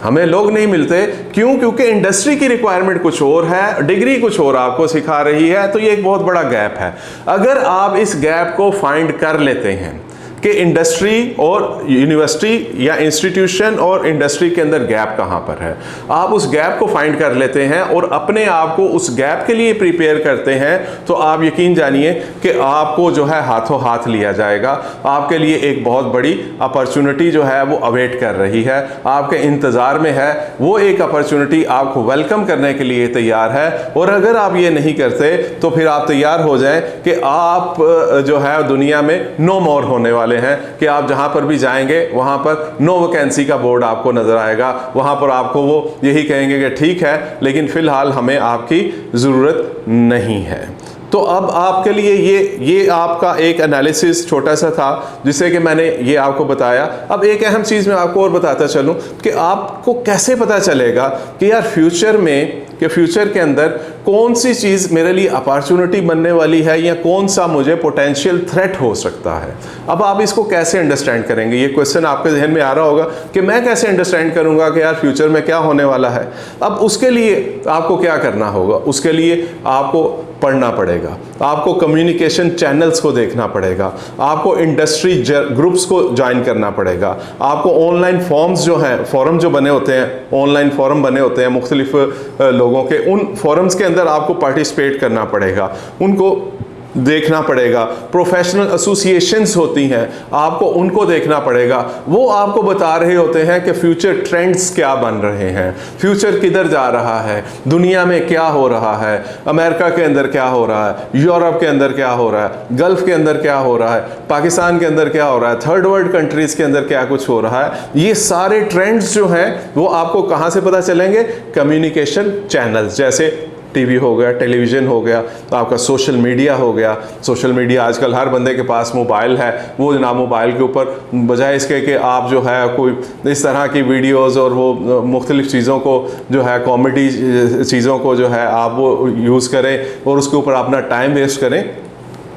हमें लोग नहीं मिलते। क्यों? क्योंकि इंडस्ट्री की रिक्वायरमेंट कुछ और है, डिग्री कुछ और आपको सिखा रही है, तो ये एक बहुत बड़ा गैप है। अगर आप इस गैप को फाइंड कर लेते हैं कि इंडस्ट्री और यूनिवर्सिटी या इंस्टीट्यूशन और इंडस्ट्री के अंदर गैप कहाँ पर है, आप उस गैप को फाइंड कर लेते हैं और अपने आप को उस गैप के लिए प्रिपेयर करते हैं, तो आप यकीन जानिए कि आपको जो है हाथों हाथ लिया जाएगा। आपके लिए एक बहुत बड़ी अपॉर्चुनिटी जो है वो अवेट कर रही है, आपके इंतज़ार में है। वो एक अपॉर्चुनिटी आपको वेलकम करने के लिए तैयार है। और अगर आप ये नहीं करते तो फिर आप तैयार हो जाएं कि आप जो है दुनिया में नो मोर होने वाले हैं, कि आप जहां पर भी जाएंगे वहां पर नो वैकेंसी का बोर्ड आपको नजर आएगा। वहां पर आपको वो यही कहेंगे कि ठीक है, लेकिन फिलहाल हमें आपकी ज़रूरत नहीं है। तो अब आपके लिए ये आपका एक एनालिसिस छोटा सा था जिसे कि मैंने ये आपको बताया। अब एक अहम चीज़ मैं आपको और बताता चलूं कि आपको कैसे पता चलेगा कि यार फ्यूचर के अंदर कौन सी चीज़ मेरे लिए अपॉर्चुनिटी बनने वाली है या कौन सा मुझे पोटेंशियल थ्रेट हो सकता है। अब आप इसको कैसे अंडरस्टैंड करेंगे? ये क्वेश्चन आपके जहन में आ रहा होगा कि मैं कैसे अंडरस्टैंड करूंगा कि यार फ्यूचर में क्या होने वाला है। अब उसके लिए आपको क्या करना होगा? उसके लिए आपको पढ़ना पड़ेगा, आपको कम्युनिकेशन चैनल्स को देखना पड़ेगा, आपको इंडस्ट्री ग्रुप्स को ज्वाइन करना पड़ेगा, आपको ऑनलाइन फोरम जो बने होते हैं, ऑनलाइन फोरम बने होते हैं मुख्तलिफ लोगों के, उन फोरम्स के अंदर आपको पार्टिसिपेट करना पड़ेगा, उनको देखना पड़ेगा। प्रोफेशनल एसोसिएशंस होती हैं, आपको उनको देखना पड़ेगा। वो आपको बता रहे होते हैं कि फ्यूचर ट्रेंड्स क्या बन रहे हैं, फ्यूचर किधर जा रहा है, दुनिया में क्या हो रहा है, अमेरिका के अंदर क्या हो रहा है, यूरोप के अंदर क्या हो रहा है, गल्फ के अंदर क्या हो रहा है, पाकिस्तान के अंदर क्या हो रहा है, थर्ड वर्ल्ड कंट्रीज़ के अंदर क्या कुछ हो रहा है। ये सारे ट्रेंड्स जो हैं वो आपको कहाँ से पता चलेंगे? कम्युनिकेशन चैनल्स, जैसे टीवी हो गया, टेलीविज़न हो गया, तो आपका सोशल मीडिया हो गया। सोशल मीडिया आजकल हर बंदे के पास मोबाइल है। वो जनाब मोबाइल के ऊपर बजाय इसके कि आप जो है कोई इस तरह की वीडियोस और वो मुख्तलिफ़ चीज़ों को जो है कॉमेडी चीज़ों को जो है आप वो यूज़ करें और उसके ऊपर अपना टाइम वेस्ट करें,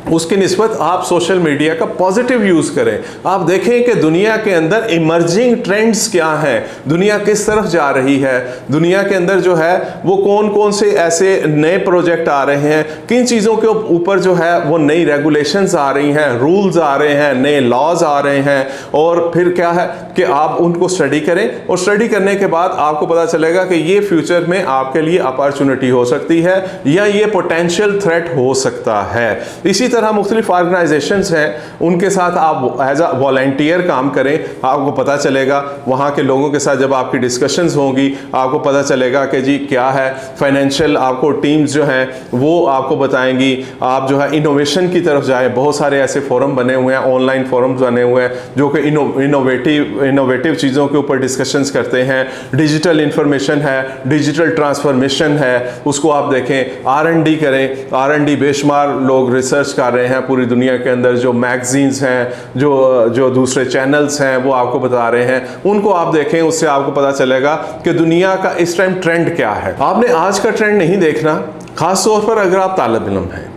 उसकी निस्बत आप सोशल मीडिया का पॉजिटिव यूज़ करें। आप देखें कि दुनिया के अंदर इमर्जिंग ट्रेंड्स क्या हैं, दुनिया किस तरफ जा रही है, दुनिया के अंदर जो है वो कौन कौन से ऐसे नए प्रोजेक्ट आ रहे हैं, किन चीज़ों के ऊपर जो है वो नई रेगुलेशंस आ रही हैं, रूल्स आ रहे हैं, नए लॉज आ रहे हैं। और फिर क्या है कि आप उनको स्टडी करें और स्टडी करने के बाद आपको पता चलेगा कि ये फ्यूचर में आपके लिए अपॉर्चुनिटी हो सकती है या ये पोटेंशियल थ्रेट हो सकता है। इसी तरह मुख्तलिफ ऑर्गेनाइजेशंस हैं, उनके साथ आप एज अ वॉलंटियर काम करें। आपको पता चलेगा वहाँ के लोगों के साथ जब आपकी डिस्कशंस होंगी, आपको पता चलेगा कि जी क्या है फाइनेंशियल, आपको टीम्स जो हैं वो आपको बताएंगी। आप जो है इनोवेशन की तरफ जाएं, बहुत सारे ऐसे फोरम बने हुए हैं, ऑनलाइन फोरम्स बने हुए हैं जो कि इनोवेटिव चीज़ों के ऊपर डिस्कशंस करते हैं। डिजिटल इंफॉर्मेशन है, डिजिटल ट्रांसफॉर्मेशन है, उसको आप देखें। R&D करें, R&D बेशुमार लोग रिसर्च कर रहे हैं पूरी दुनिया के अंदर। जो मैगजीन्स हैं, जो दूसरे चैनल्स हैं वो आपको बता रहे हैं, उनको आप देखें। उससे आपको पता चलेगा कि दुनिया का इस टाइम ट्रेंड क्या है। आपने आज का ट्रेंड नहीं देखना, खास तौर पर अगर आप तालिब इल्म हैं।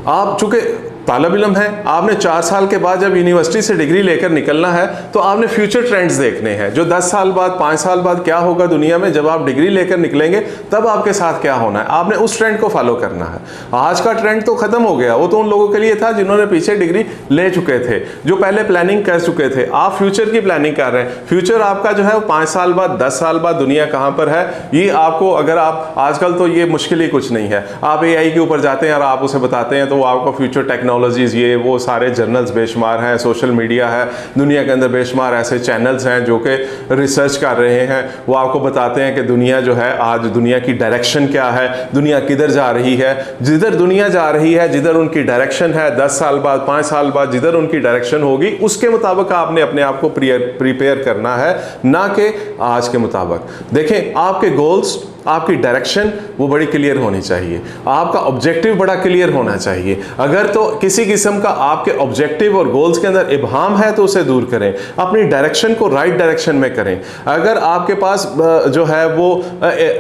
आप चूंकि तालिब इल्म है, आपने 4 साल के बाद जब यूनिवर्सिटी से डिग्री लेकर निकलना है तो आपने फ्यूचर ट्रेंड्स देखने हैं। जो 10 साल बाद, 5 साल बाद क्या होगा दुनिया में, जब आप डिग्री लेकर निकलेंगे तब आपके साथ क्या होना है, आपने उस ट्रेंड को फॉलो करना है। आज का ट्रेंड तो खत्म हो गया, वो तो उन लोगों के लिए था जिन्होंने पीछे डिग्री ले चुके थे, जो पहले प्लानिंग कर चुके थे। आप फ्यूचर की प्लानिंग कर रहे हैं। फ्यूचर आपका जो है 5 साल बाद, 10 साल बाद दुनिया कहाँ पर है, ये आपको, अगर आप आजकल तो ये मुश्किल ही कुछ नहीं है। आप AI के ऊपर जाते हैं और आप उसे बताते हैं तो वो आपको फ्यूचर टेक्नोलॉजीज, ये वो सारे जर्नल्स बेशुमार हैं, सोशल मीडिया है, दुनिया के अंदर बेशुमार ऐसे चैनल्स हैं जो कि रिसर्च कर रहे हैं। वो आपको बताते हैं कि दुनिया जो है आज, दुनिया की डायरेक्शन क्या है, दुनिया किधर जा रही है। जिधर दुनिया जा रही है, जिधर उनकी डायरेक्शन है, 10 साल बाद, 5 साल बाद जिधर उनकी डायरेक्शन होगी, उसके मुताबिक आपने अपने आप को प्रिपेयर करना है, ना कि आज के मुताबिक। देखें, आपके गोल्स आपकी डायरेक्शन वो बड़ी क्लियर होनी चाहिए, आपका ऑब्जेक्टिव बड़ा क्लियर होना चाहिए। अगर तो किसी किस्म का आपके ऑब्जेक्टिव और गोल्स के अंदर इबहम है तो उसे दूर करें, अपनी डायरेक्शन को राइट डायरेक्शन में करें। अगर आपके पास जो है वो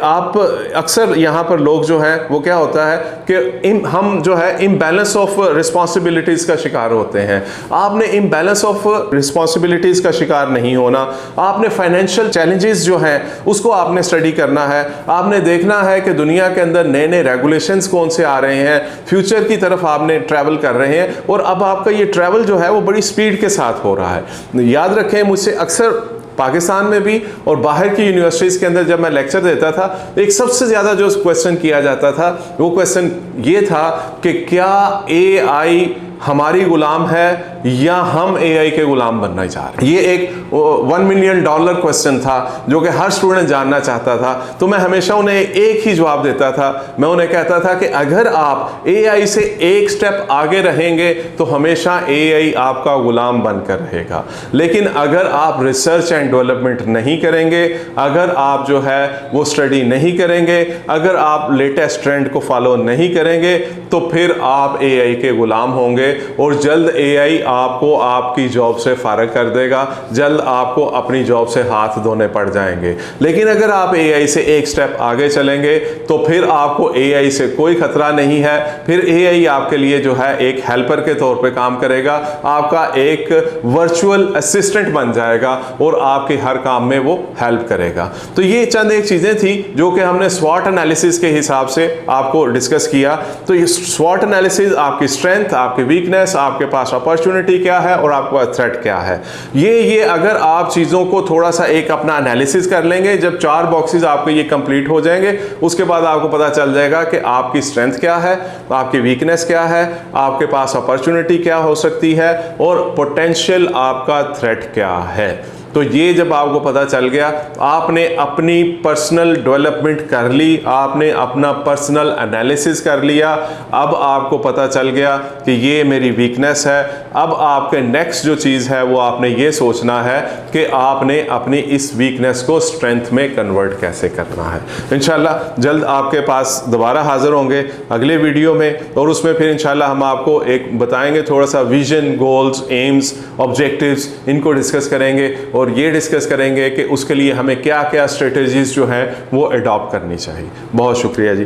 आप अक्सर यहाँ पर लोग जो है वो क्या होता है कि हम जो है इम्बैलेंस ऑफ रिस्पॉन्सिबिलिटीज़ का शिकार होते हैं। आपने इम्बैलेंस ऑफ रिस्पॉन्सिबिलिटीज़ का शिकार नहीं होना। आपने फाइनेंशियल चैलेंजेस जो हैं उसको आपने स्टडी करना है। आपने देखना है कि दुनिया के अंदर नए नए रेगुलेशंस कौन से आ रहे हैं, फ्यूचर की तरफ आपने ट्रैवल कर रहे हैं और अब आपका ये ट्रैवल जो है वो बड़ी स्पीड के साथ हो रहा है। याद रखें, मुझसे अक्सर पाकिस्तान में भी और बाहर की यूनिवर्सिटीज़ के अंदर जब मैं लेक्चर देता था, एक सबसे ज़्यादा जो क्वेश्चन किया जाता था वो क्वेश्चन ये था कि क्या AI हमारी गुलाम है या हम AI के गुलाम बनना चाह रहे हैं। ये एक $1 मिलियन क्वेश्चन था जो कि हर स्टूडेंट जानना चाहता था। तो मैं हमेशा उन्हें एक ही जवाब देता था। मैं उन्हें कहता था कि अगर आप AI से एक स्टेप आगे रहेंगे तो हमेशा AI आपका गुलाम बनकर रहेगा, लेकिन अगर आप रिसर्च एंड डेवलपमेंट नहीं करेंगे, अगर आप जो है वो स्टडी नहीं करेंगे, अगर आप लेटेस्ट ट्रेंड को फॉलो नहीं करेंगे तो फिर आप AI के गुलाम होंगे और जल्द AI आपको आपकी जॉब से फारग कर देगा, जल्द आपको अपनी जॉब से हाथ धोने पड़ जाएंगे। लेकिन अगर आप AI से एक स्टेप आगे चलेंगे तो फिर आपको AI से कोई खतरा नहीं है। फिर AI आपके लिए जो है एक हेल्पर के तौर पे काम करेगा, आपका एक वर्चुअल असिस्टेंट बन जाएगा और आपके हर काम में वो हेल्प करेगा। तो ये चंद एक चीज़ें थी जो कि हमने SWOT एनालिसिस के हिसाब से आपको डिस्कस किया। तो ये SWOT एनालिसिस आपकी स्ट्रेंथ, आपकी वीकनेस, आपके पास अपॉर्चुनिटी क्या है और आपके पास थ्रेट क्या है, ये अगर आप चीज़ों को थोड़ा सा एक अपना एनालिसिस कर लेंगे, जब 4 बॉक्सेस आपके ये कंप्लीट हो जाएंगे, उसके बाद आपको पता चल जाएगा कि आपकी स्ट्रेंथ क्या है, आपकी वीकनेस क्या है, आपके पास अपॉर्चुनिटी क्या हो सकती है और पोटेंशियल आपका थ्रेट क्या है। तो ये जब आपको पता चल गया, आपने अपनी पर्सनल डेवलपमेंट कर ली, आपने अपना पर्सनल एनालिसिस कर लिया, अब आपको पता चल गया कि ये मेरी वीकनेस है। अब आपके नेक्स्ट जो चीज़ है वो आपने ये सोचना है कि आपने अपनी इस वीकनेस को स्ट्रेंथ में कन्वर्ट कैसे करना है। इंशाल्लाह जल्द आपके पास दोबारा हाजिर होंगे अगले वीडियो में और उसमें फिर इंशाल्लाह हम आपको एक बताएंगे थोड़ा सा विजन, गोल्स, एम्स, ऑब्जेक्टिव्स, इनको डिस्कस करेंगे और ये डिस्कस करेंगे कि उसके लिए हमें क्या क्या स्ट्रेटजीज जो हैं वो अडॉप्ट करनी चाहिए। बहुत शुक्रिया जी।